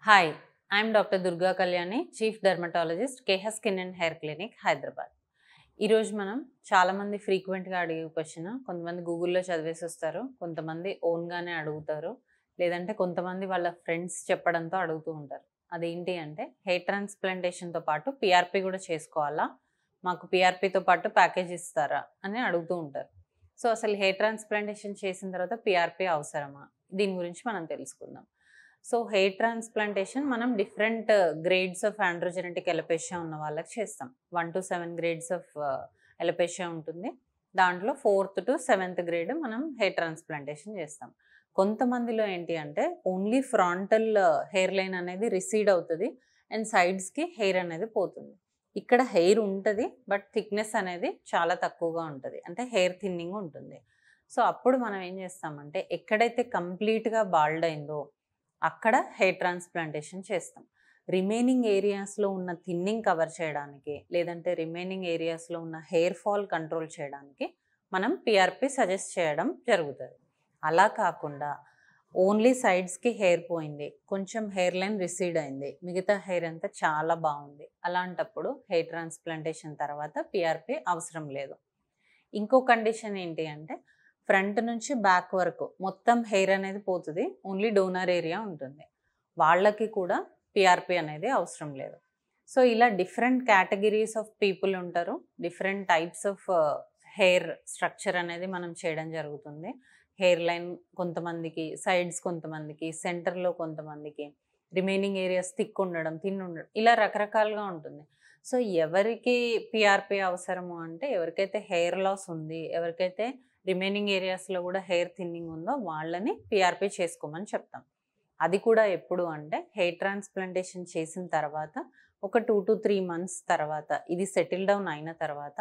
Hi, I'm Dr. Durga Kalyani, Chief Dermatologist, KH Skin and Hair Clinic, Hyderabad. ఈరోజు మనం చాలామంది ఫ్రీక్వెంట్గా అడిగే క్వశ్చన్, కొంతమంది గూగుల్లో చదివేసి వస్తారు, కొంతమంది ఓన్గానే అడుగుతారు, లేదంటే కొంతమంది వాళ్ళ ఫ్రెండ్స్ చెప్పడంతో అడుగుతూ ఉంటారు. అదేంటి అంటే హెయిర్ ట్రాన్స్ప్లాంటేషన్తో పాటు పిఆర్పి కూడా చేసుకోవాలా, మాకు పిఆర్పితో పాటు ప్యాకేజ్ ఇస్తారా అని అడుగుతూ ఉంటారు. సో అసలు హెయిర్ ట్రాన్స్ప్లాంటేషన్ చేసిన తర్వాత పిఆర్పి అవసరమా, దీని గురించి మనం తెలుసుకుందాం. సో హెయిర్ ట్రాన్స్ప్లాంటేషన్ మనం డిఫరెంట్ గ్రేడ్స్ ఆఫ్ ఆండ్రోజెనెటిక్ ఎలపేషియా ఉన్న వాళ్ళకి చేస్తాం. 1 to 7 గ్రేడ్స్ ఆఫ్ ఎలపేషియా ఉంటుంది. దాంట్లో 4th to 7th గ్రేడ్ మనం హెయిర్ ట్రాన్స్ప్లాంటేషన్ చేస్తాం. కొంతమందిలో ఏంటి అంటే ఓన్లీ ఫ్రాంటల్ హెయిర్ లైన్ అనేది రిసీడ్ అవుతుంది అండ్ సైడ్స్కి హెయిర్ అనేది పోతుంది. ఇక్కడ హెయిర్ ఉంటుంది బట్ థిక్నెస్ అనేది చాలా తక్కువగా ఉంటుంది, అంటే హెయిర్ థిన్నింగ్ ఉంటుంది. సో అప్పుడు మనం ఏం చేస్తామంటే ఎక్కడైతే కంప్లీట్గా బాల్డ్ అయిందో అక్కడ హెయిర్ ట్రాన్స్ప్లాంటేషన్ చేస్తాం. రిమైనింగ్ ఏరియాస్లో ఉన్న థిన్నింగ్ కవర్ చేయడానికి, లేదంటే రిమైనింగ్ ఏరియాస్లో ఉన్న హెయిర్ ఫాల్ కంట్రోల్ చేయడానికి మనం పిఆర్పి సజెస్ట్ చేయడం జరుగుతుంది. అలా కాకుండా ఓన్లీ సైడ్స్కి హెయిర్ పోయింది, కొంచెం హెయిర్ లైన్ రిసీడ్ అయింది, మిగతా హెయిర్ అంతా చాలా బాగుంది, అలాంటప్పుడు హెయిర్ ట్రాన్స్ప్లాంటేషన్ తర్వాత పిఆర్పి అవసరం లేదు. ఇంకో కండిషన్ ఏంటి అంటే ఫ్రంట్ నుంచి బ్యాక్ వరకు మొత్తం హెయిర్ అనేది పోతుంది, ఓన్లీ డోనర్ ఏరియా ఉంటుంది, వాళ్ళకి కూడా పిఆర్పి అనేది అవసరం లేదు. సో ఇలా డిఫరెంట్ కేటగిరీస్ ఆఫ్ పీపుల్ ఉంటారు, different types of hair structure అనేది మనం చేయడం జరుగుతుంది. హెయిర్ లైన్ కొంతమందికి, సైడ్స్ కొంతమందికి, సెంటర్లో కొంతమందికి, రిమైనింగ్ ఏరియాస్ థిక్ ఉండడం, థిన్ ఉండడం, ఇలా రకరకాలుగా ఉంటుంది. సో ఎవరికి పిఆర్పి అవసరము అంటే ఎవరికైతే హెయిర్ లాస్ ఉంది, ఎవరికైతే రిమైనింగ్ ఏరియాస్లో కూడా హెయిర్ థిన్నింగ్ ఉందో వాళ్ళని పిఆర్పి చేసుకోమని చెప్తాం. అది కూడా ఎప్పుడు అంటే హెయిర్ ట్రాన్స్ప్లాంటేషన్ చేసిన తర్వాత ఒక 2 to 3 months తర్వాత, ఇది సెటిల్ డౌన్ అయిన తర్వాత,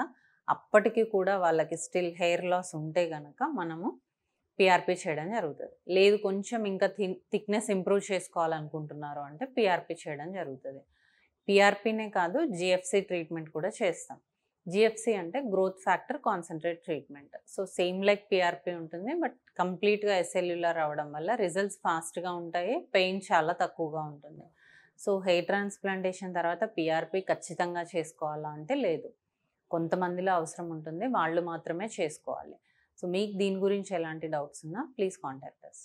అప్పటికి కూడా వాళ్ళకి స్టిల్ హెయిర్ లాస్ ఉంటే కనుక మనము పిఆర్పి చేయడం జరుగుతుంది. లేదు కొంచెం ఇంకా థిక్నెస్ ఇంప్రూవ్ చేసుకోవాలనుకుంటున్నారు అంటే పిఆర్పి చేయడం జరుగుతుంది. పిఆర్పినే కాదు, జిఎఫ్సి ట్రీట్మెంట్ కూడా చేస్తాం. జిఎఫ్సి అంటే growth factor concentrate treatment. So same like PRP ఉంటుంది, బట్ కంప్లీట్గా ఎస్ఎల్యులర్ అవ్వడం వల్ల రిజల్ట్స్ ఫాస్ట్గా ఉంటాయి, పెయిన్ చాలా తక్కువగా ఉంటుంది. సో హెయిర్ ట్రాన్స్ప్లాంటేషన్ తర్వాత పిఆర్పి ఖచ్చితంగా చేసుకోవాలా అంటే లేదు, కొంతమందిలో అవసరం ఉంటుంది, వాళ్ళు మాత్రమే చేసుకోవాలి. సో మీకు దీని గురించి ఎలాంటి డౌట్స్ ఉన్నా ప్లీజ్ కాంటాక్ట్ అస్.